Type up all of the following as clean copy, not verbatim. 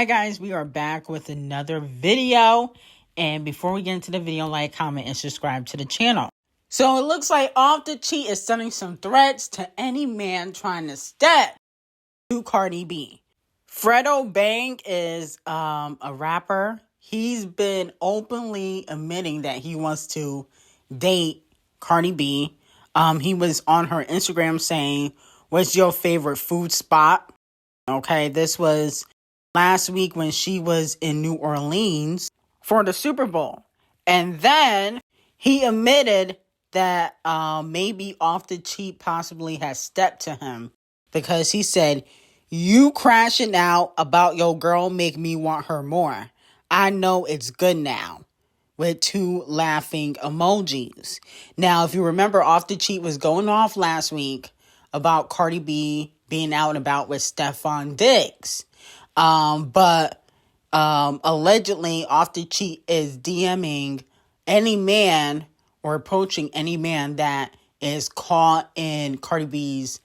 Hi guys, we are back with another video. And before we get into the video, like, comment, and subscribe to the channel. So it looks like Doechii is sending some threats to any man trying to step to Cardi B. Fredo Bang is a rapper. He's been openly admitting that he wants to date Cardi B. He was on her Instagram saying, "What's your favorite food spot?" Okay, this was last week when she was in New Orleans for the Super Bowl. And then he admitted that maybe Doechii possibly has stepped to him because he said, "You crashing out about your girl make me want her more. I know it's good now," with 2 laughing emojis. Now, if you remember, Doechii was going off last week about Cardi B being out and about with Stefon Diggs. But allegedly, Doechii is DMing any man or approaching any man that is caught in Cardi B's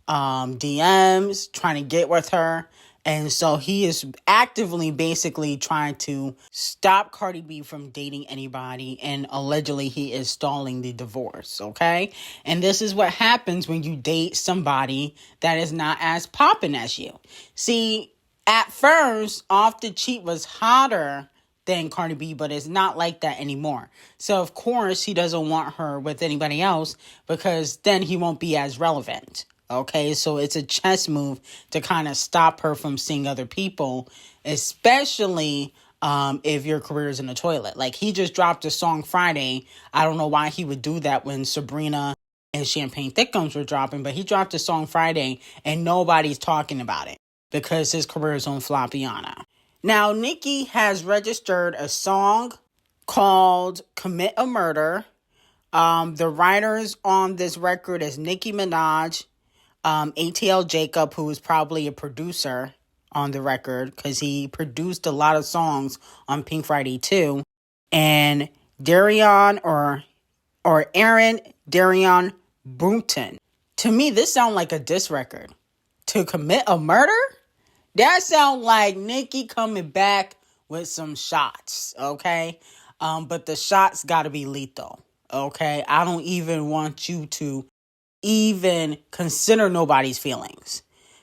DMs, trying to get with her. And so he is actively basically trying to stop Cardi B from dating anybody. And allegedly he is stalling the divorce, okay? And this is what happens when you date somebody that is not as popping as you. See, at first, Doechii was hotter than Cardi B, but it's not like that anymore. So, of course, he doesn't want her with anybody else because then he won't be as relevant. Okay, so it's a chess move to kind of stop her from seeing other people, especially if your career is in the toilet. Like, he just dropped a song Friday. I don't know why he would do that when Sabrina and Champagne Thickums were dropping, but he dropped a song Friday and nobody's talking about it because his career is on Flopiana. Now, Nicki has registered a song called Commit a Murder. The writers on this record is Nicki Minaj, ATL Jacob, who is probably a producer on the record because he produced a lot of songs on Pink Friday 2, and Darion or Aaron Darion Bruton. To me, this sounds like a diss record. To commit a murder? That sounds like Nicki coming back with some shots, okay? But the shots got to be lethal, okay? I don't even want you to even consider nobody's feelings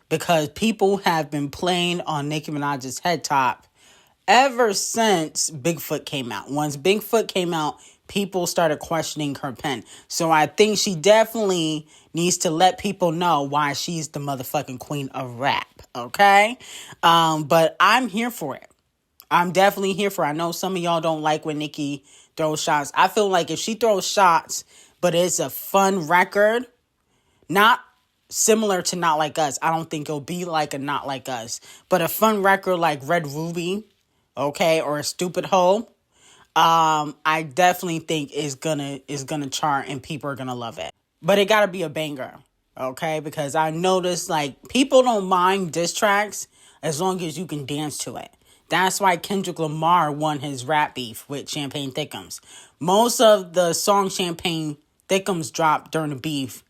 because people have been playing on Nicki Minaj's head top ever since Bigfoot came out. Once Bigfoot came out, people started questioning her pen. So I think she definitely needs to let people know why she's the motherfucking queen of rap, okay? But I'm here for it. I'm definitely here for it. I know some of y'all don't like when Nicki throws shots. I feel like if she throws shots, but it's a fun record, not similar to Not Like Us. I don't think it'll be like a Not Like Us, but a fun record like Red Ruby, okay, or a Stupid Hoe. I definitely think is gonna chart and people are gonna love it. But it gotta be a banger, okay? Because I noticed like people don't mind diss tracks as long as you can dance to it. That's why Kendrick Lamar won his rap beef with Champagne Thickums. Most of the songs Champagne Thickums dropped during the beef,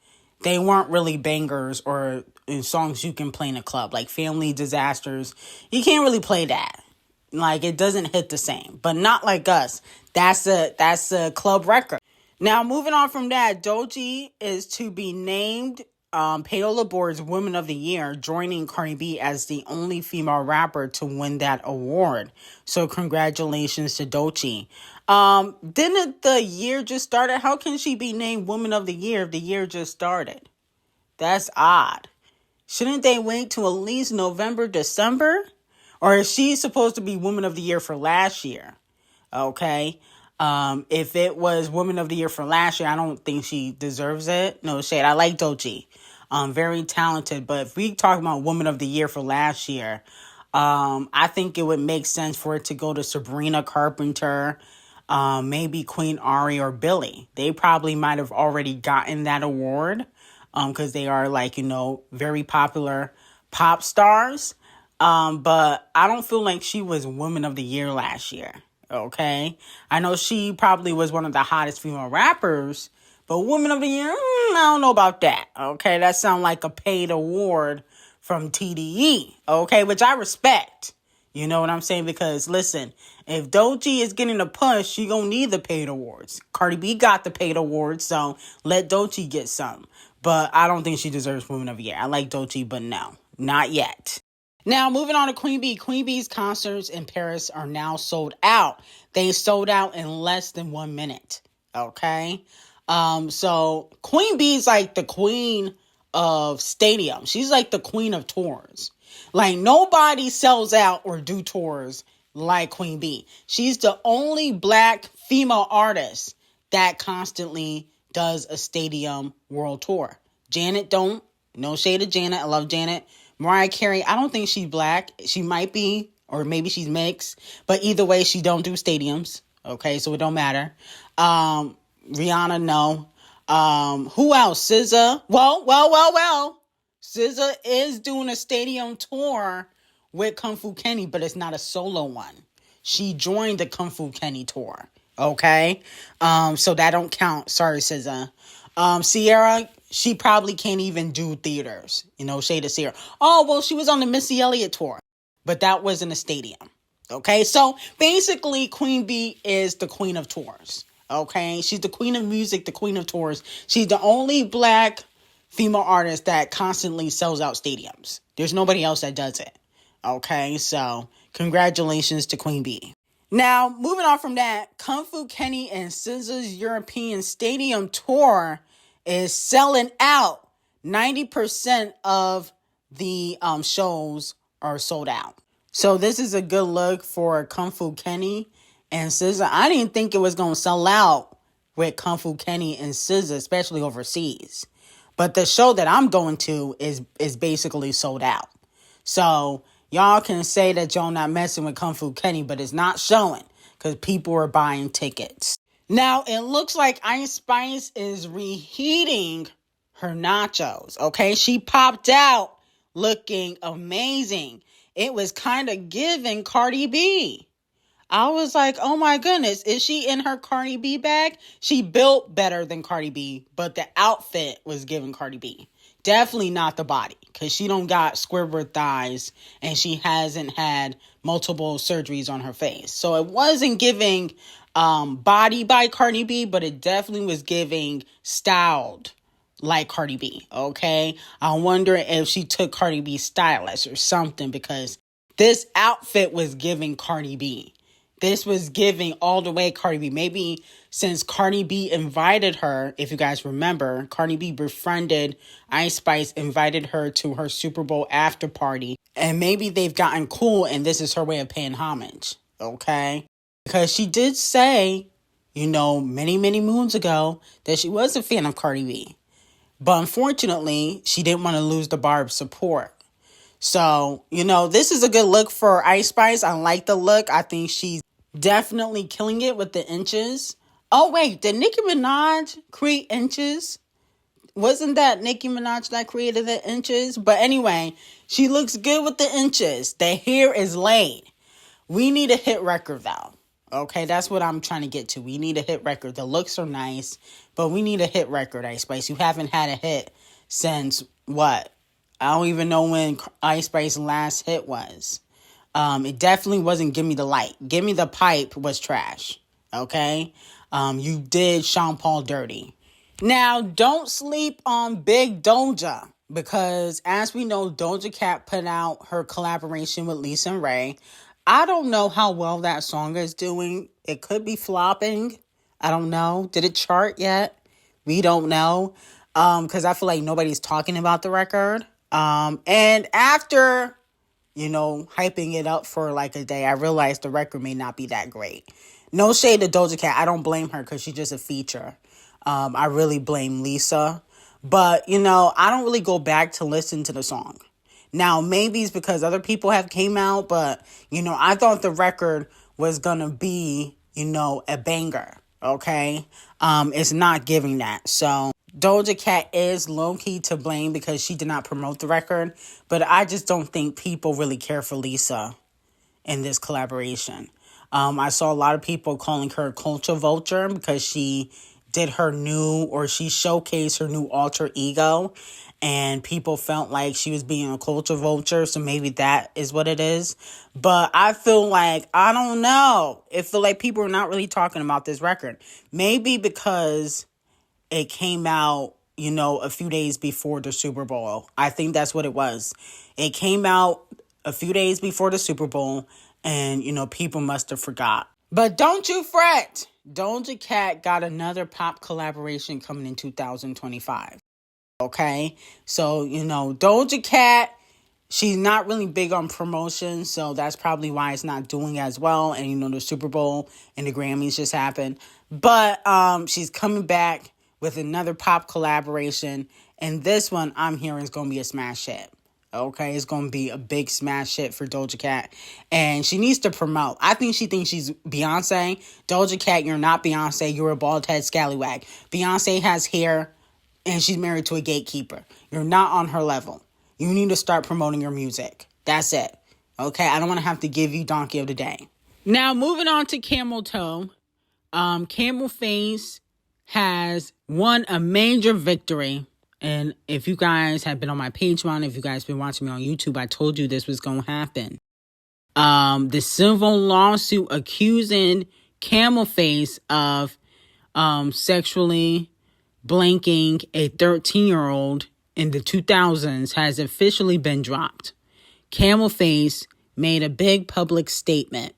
they weren't really bangers or songs you can play in a club. Like Family Disasters, you can't really play that. Like, it doesn't hit the same. But Not Like Us, that's a club record. Now, moving on from that, Doechii is to be named Payola Board's Woman of the Year, joining Cardi B as the only female rapper to win that award. So congratulations to Doechii. Didn't the year just started? How can she be named Woman of the Year if the year just started? That's odd. Shouldn't they wait till at least November, December? Or is she supposed to be Woman of the Year for last year? Okay. If it was Woman of the Year for last year, I don't think she deserves it. No shade. I like Doechii. Very talented. But if we talk about Woman of the Year for last year, I think it would make sense for it to go to Sabrina Carpenter, maybe Queen Ari or Billie. They probably might have already gotten that award because they are very popular pop stars. But I don't feel like she was Woman of the Year last year. Okay. I know she probably was one of the hottest female rappers, but Woman of the Year, I don't know about that. Okay. That sounds like a paid award from TDE. Okay. Which I respect. You know what I'm saying? Because listen, if Doechii is getting a push, she gonna need the paid awards. Cardi B got the paid awards, so let Doechii get some. But I don't think she deserves Woman of the Year. I like Doechii, but no, not yet. Now, moving on to Queen B. Queen B's concerts in Paris are now sold out. They sold out in less than 1 minute. Okay? So Queen B's like the queen of stadium. She's like the queen of tours. Like, nobody sells out or do tours like Queen B. She's the only black female artist that constantly does a stadium world tour. Janet don't. No shade of Janet. I love Janet. Mariah Carey, I don't think she's black. She might be, or maybe she's mixed. But either way, she don't do stadiums. Okay, so it don't matter. Rihanna, no. Who else? SZA. Well. SZA is doing a stadium tour with Kung Fu Kenny, but it's not a solo one. She joined the Kung Fu Kenny tour. Okay? So that don't count. Sorry, SZA. Sierra, she probably can't even do theaters. You know, shade of Sierra. Oh, well, she was on the Missy Elliott tour, but that wasn't a stadium. Okay? So basically, Queen B is the queen of tours. Okay? She's the queen of music, the queen of tours. She's the only black female artist that constantly sells out stadiums. There's nobody else that does it. Okay, so congratulations to Queen B. Now, moving on from that, Kung Fu Kenny and SZA's European Stadium Tour is selling out. 90% of the shows are sold out. So this is a good look for Kung Fu Kenny and SZA. I didn't think it was going to sell out with Kung Fu Kenny and SZA, especially overseas. But the show that I'm going to is basically sold out. So y'all can say that y'all not messing with Kung Fu Kenny, but it's not showing because people are buying tickets. Now, it looks like Ice Spice is reheating her nachos, okay? She popped out looking amazing. It was kind of giving Cardi B. I was like, oh my goodness, is she in her Cardi B bag? She built better than Cardi B, but the outfit was giving Cardi B. Definitely not the body, because she don't got Squidward thighs, and she hasn't had multiple surgeries on her face. So it wasn't giving body by Cardi B, but it definitely was giving styled like Cardi B, okay? I wonder if she took Cardi B's stylist or something, because this outfit was giving Cardi B. This was giving all the way Cardi B. Maybe since Cardi B invited her, if you guys remember, Cardi B befriended Ice Spice, invited her to her Super Bowl after party. And maybe they've gotten cool and this is her way of paying homage. Okay? Because she did say, you know, many, many moons ago that she was a fan of Cardi B. But unfortunately, she didn't want to lose the bar of support. So, you know, this is a good look for Ice Spice. I like the look. I think she's definitely killing it with the inches. Oh, wait, did Nicki Minaj create inches? Wasn't that Nicki Minaj that created the inches? But anyway, she looks good with the inches. The hair is laid. We need a hit record, though. Okay, that's what I'm trying to get to. We need a hit record. The looks are nice, but we need a hit record, Ice Spice. You haven't had a hit since, what? I don't even know when Ice Spice's last hit was. It definitely wasn't Give Me the Light. Give Me the Pipe was trash. Okay? You did Sean Paul dirty. Now, don't sleep on Big Doja, because as we know, Doja Cat put out her collaboration with Lisa and Ray. I don't know how well that song is doing. It could be flopping. I don't know. Did it chart yet? We don't know. Because I feel like nobody's talking about the record. And after, you know, hyping it up for like a day, I realized the record may not be that great. No shade to Doja Cat. I don't blame her because she's just a feature. I really blame Lisa. But, you know, I don't really go back to listen to the song. Now, maybe it's because other people have came out, but, you know, I thought the record was going to be, you know, a banger, okay? It's not giving that. So Doja Cat is low-key to blame because she did not promote the record, but I just don't think people really care for Lisa in this collaboration. I saw a lot of people calling her culture vulture because she did her new, or she showcased her new alter ego. and people felt like she was being a culture vulture, so maybe that is what it is. But I feel like, I don't know. I feel like people are not really talking about this record. Maybe because it came out, a few days before the Super Bowl. I think that's what it was. It came out a few days before the Super Bowl, and, people must have forgot. But don't you fret. Doja Cat got another pop collaboration coming in 2025. Okay? So, Doja Cat, she's not really big on promotion, so that's probably why it's not doing as well. And, the Super Bowl and the Grammys just happened. But she's coming back with another pop collaboration. And this one, I'm hearing, is going to be a smash hit. Okay, it's going to be a big smash hit for Doja Cat. And she needs to promote. I think she thinks she's Beyonce. Doja Cat, you're not Beyonce. You're a bald-head scallywag. Beyonce has hair, and she's married to a gatekeeper. You're not on her level. You need to start promoting your music. That's it. Okay, I don't want to have to give you Donkey of the Day. Now, moving on to Camel Toe. Camel Face has won a major victory. And if you guys have been on my Patreon, if you guys been watching me on YouTube, I told you this was going to happen. The civil lawsuit accusing Camel Face of sexually blanking a 13-year-old in the 2000s has officially been dropped. Camel Face made a big public statement.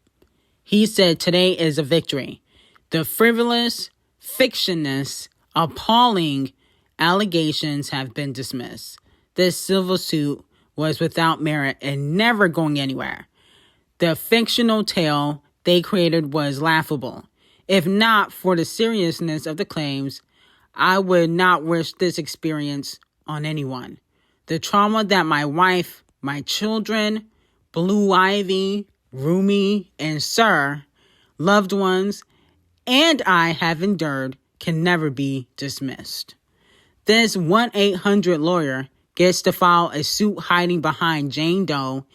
He said, "Today is a victory. The frivolous, fictitious, appalling allegations have been dismissed. This civil suit was without merit and never going anywhere. The fictional tale they created was laughable. If not for the seriousness of the claims, I would not wish this experience on anyone. The trauma that my wife, my children, Blue Ivy, Rumi, and Sir, loved ones, and I have endured can never be dismissed." This 1-800 lawyer gets to file a suit hiding behind Jane Doe,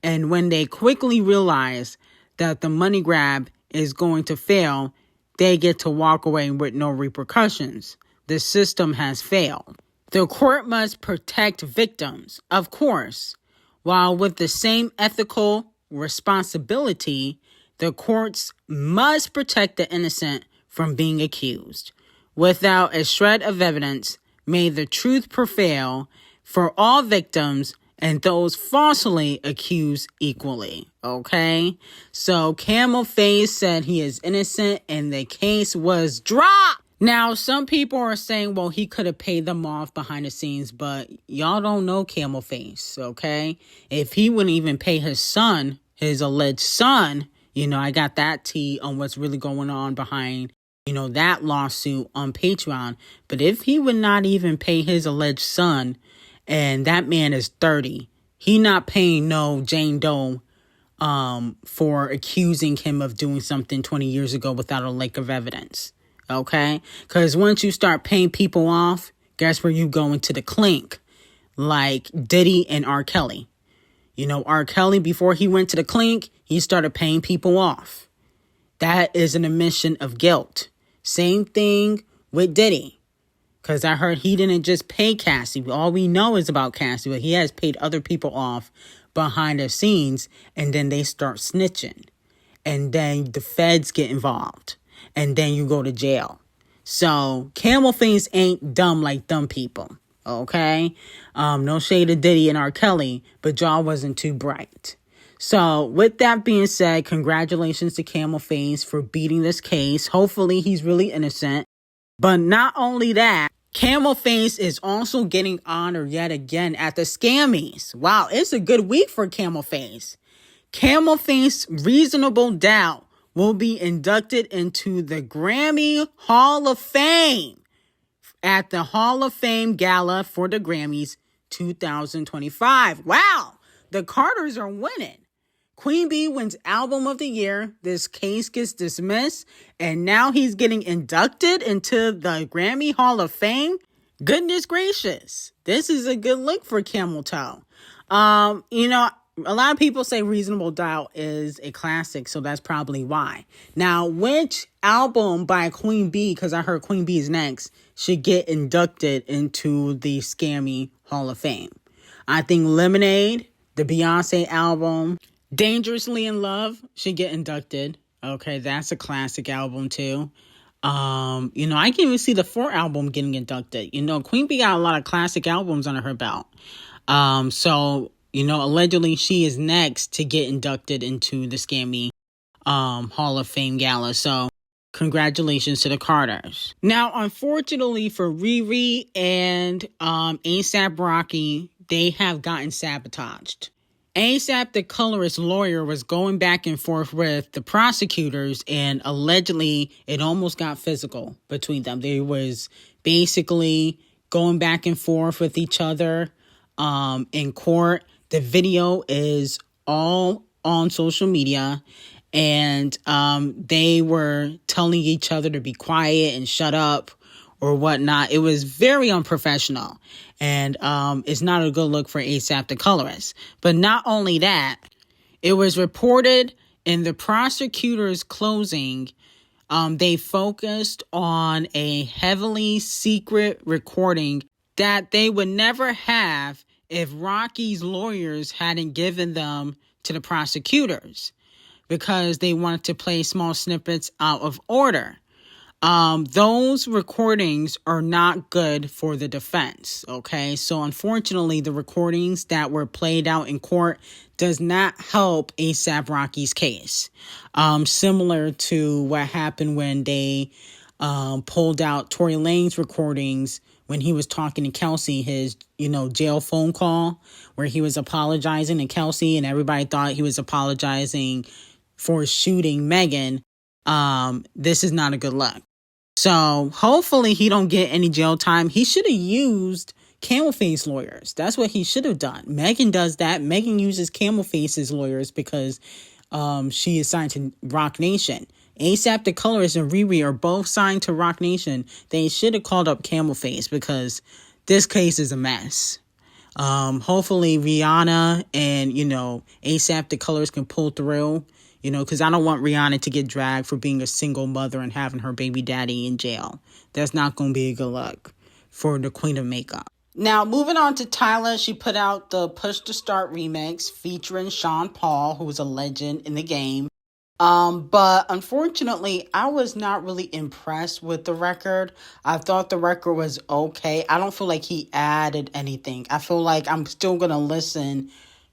and when they quickly realize that the money grab is going to fail, they get to walk away with no repercussions. The system has failed. The court must protect victims, of course, while with the same ethical responsibility, the courts must protect the innocent from being accused. Without a shred of evidence, may the truth prevail for all victims and those falsely accused equally. Okay? So Camel Face said he is innocent and the case was dropped. Now, some people are saying, well, he could have paid them off behind the scenes, but y'all don't know Camel Face, okay? If he wouldn't even pay his son, his alleged son, I got that tea on what's really going on behind that lawsuit on Patreon. But if he would not even pay his alleged son, and that man is 30, he not paying no Jane Doe for accusing him of doing something 20 years ago without a lick of evidence. Okay? Because once you start paying people off, guess where you go into the clink? Like Diddy and R. Kelly. R. Kelly, before he went to the clink, he started paying people off. That is an admission of guilt. Same thing with Diddy. Because I heard he didn't just pay Cassie. All we know is about Cassie, but he has paid other people off behind the scenes, and then they start snitching. And then the feds get involved. And then you go to jail. So Camel Face ain't dumb like dumb people. Okay? No shade to Diddy and R. Kelly, but y'all wasn't too bright. So with that being said, congratulations to Camel Face for beating this case. Hopefully he's really innocent. But not only that, Camel Face is also getting honored yet again at the Scammies. Wow, it's a good week for Camel Face. Camel Face Reasonable Doubt will be inducted into the Grammy Hall of Fame at the Hall of Fame Gala for the Grammys 2025. Wow, the Carters are winning. Queen Bee wins Album of the Year. This case gets dismissed, and now he's getting inducted into the Grammy Hall of Fame. Goodness gracious. This is a good look for Camel Toe. A lot of people say Reasonable Doubt is a classic, so that's probably why. Now, which album by Queen B, because I heard Queen B is next, should get inducted into the Scammy Hall of Fame? I think Lemonade, the Beyonce album, Dangerously in Love should get inducted. Okay, that's a classic album too. I can even see the 4 album getting inducted. Queen B got a lot of classic albums under her belt. Allegedly she is next to get inducted into the Scammy Hall of Fame gala. So congratulations to the Carters. Now, unfortunately for Riri and ASAP Rocky, they have gotten sabotaged. ASAP, the colorist lawyer, was going back and forth with the prosecutors, and allegedly it almost got physical between them. They was basically going back and forth with each other in court. The video is all on social media, and they were telling each other to be quiet and shut up or whatnot. It was very unprofessional, and it's not a good look for ASAP, the colorist. But not only that, it was reported in the prosecutor's closing, they focused on a heavily secret recording that they would never have if Rocky's lawyers hadn't given them to the prosecutors, because they wanted to play small snippets out of order. Those recordings are not good for the defense, okay? So unfortunately, the recordings that were played out in court does not help A$AP Rocky's case. Similar to what happened when they pulled out Tory Lanez recordings when he was talking to Kelsey, his, jail phone call where he was apologizing to Kelsey and everybody thought he was apologizing for shooting Megan. This is not a good look. So hopefully he don't get any jail time. He should have used Camel Face lawyers. That's what he should have done. Megan does that. Megan uses Camel Face's lawyers because she is signed to Roc Nation. A$AP the colorist and Riri are both signed to Roc Nation. They should have called up Camel Face because this case is a mess. Hopefully Rihanna and, A$AP the colorist can pull through. Because I don't want Rihanna to get dragged for being a single mother and having her baby daddy in jail. That's not going to be a good look for the Queen of Makeup. Now, moving on to Tyla, she put out the Push to Start remix featuring Sean Paul, who is a legend in the game. But unfortunately, I was not really impressed with the record. I thought the record was okay. I don't feel like he added anything. I feel like I'm still going to listen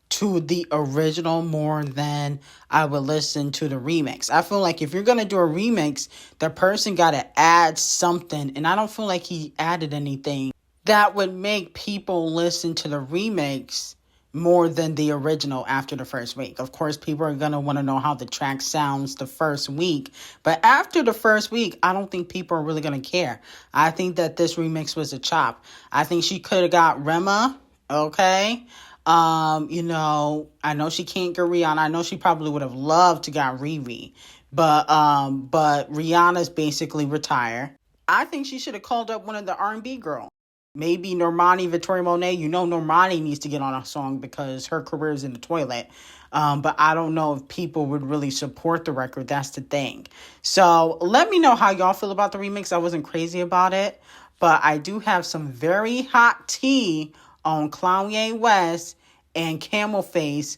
to the original more than I would listen to the remix. I feel like if you're going to do a remix, the person got to add something. And I don't feel like he added anything that would make people listen to the remix more than the original after the first week. Of course, people are going to want to know how the track sounds the first week. But after the first week, I don't think people are really going to care. I think that this remix was a chop. I think she could have got Rema, okay? I know she can't get Rihanna. I know she probably would have loved to got Riri. But Rihanna's basically retired. I think she should have called up one of the R&B girls. Maybe Normani, Victoria Monet. Normani needs to get on a song because her career is in the toilet. But I don't know if people would really support the record. That's the thing. So let me know how y'all feel about the remix. I wasn't crazy about it. But I do have some very hot tea on Kanye West and Camel Face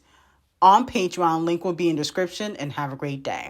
on Patreon. Link will be in description, and have a great day.